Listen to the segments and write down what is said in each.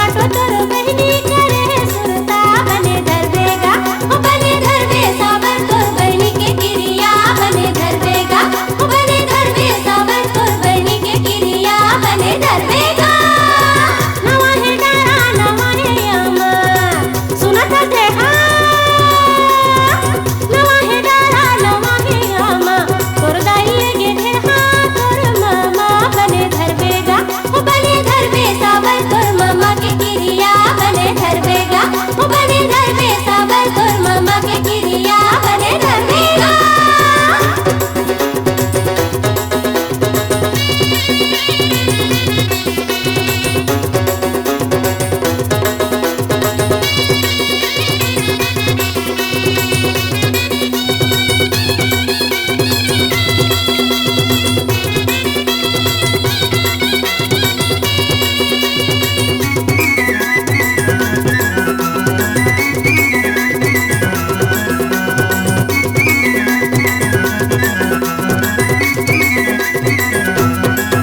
भाटो तोर बहनी करे सुरता बने धरबेगा हो बने धरबे साबर तोर बहनी के किरिया बने धरबेगा हो बने धरबे साबर तोर बहनी के किरिया बने धरबेगा नवा है डारा नवा है यामा सुनत थे नवा है डारा नवा है यामा तोर दाइये गे ढेहा तोर मामा बने धरबेगा हो बने धरबे साबर तोर मामा के किरिया बने धरबेगा हो बने धरबे साबर तोर मामा के किरिया बने धरबेगा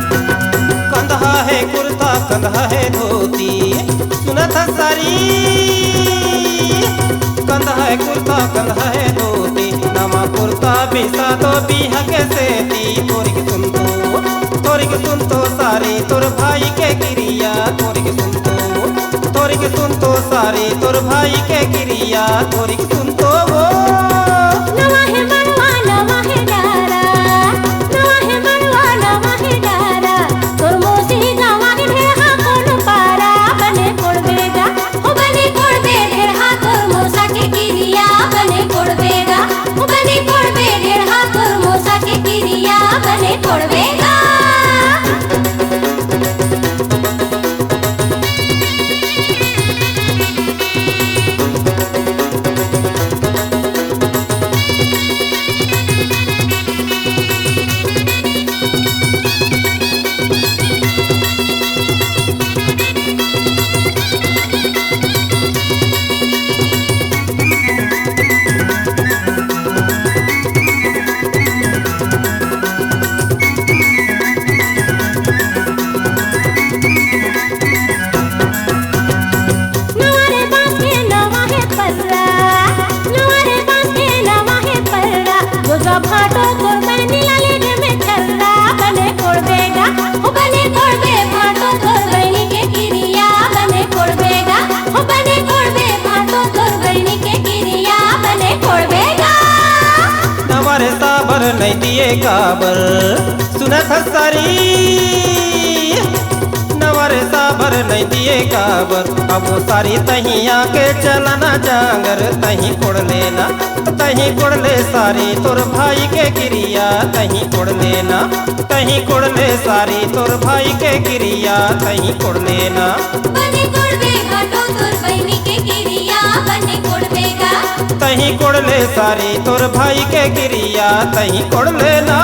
कंधा है कुर्ता कंधा है धोती सुनत सारी कंधा है कुर्ता कंधा है धोती नमा कुर्ता बिसा तो बिहा के सेती तोरिक सुन तो सारी तोर भाई के किरिया तोरिक सुन तो सारी तोर भाई के किरिया तोरिक सुन तो वो नवा है मरवा नवा है डारा नवा है मरवा नवा है डारा तोर मोसी गावा के ढेहा कोन पारा बने कोड़बेगा हो बने कोड़बे ढेहा तोर मोसा के किरिया बने कोड़बेगा हो बने कोड़बे ढेहा तोर मोसा के किरिया बने कोड़बेगा नवारे बांस के नवा है पर्रा नवारे बांस के नवा है पर्रा जो जो भाटो तोर बहनी लाले रे में ठर्रा बने कोड़बेगा हो बने कोड़बे भाटो तोर बहनी के किरिया बने कोड़बेगा हो बने कोड़बे भाटो तोर बहनी के किरिया बने कोड़बेगा नवारे साबर नहीं दिए काबर सुनत सारी नवारे साबर नहीं दिए काबर अब वो सारी तही आके चलना जांगर तही कोड़ ले सारी तोर भाई के किरिया तही कोड़ ले सारी तोर भाई के किरिया तही कोड़ लेना बने कोड़बे भाटो तोर बहनी के किरिया बने कोड़बेगा तही कोड़ ले सारी तोर भाई के किरिया तही कोड़ लेना।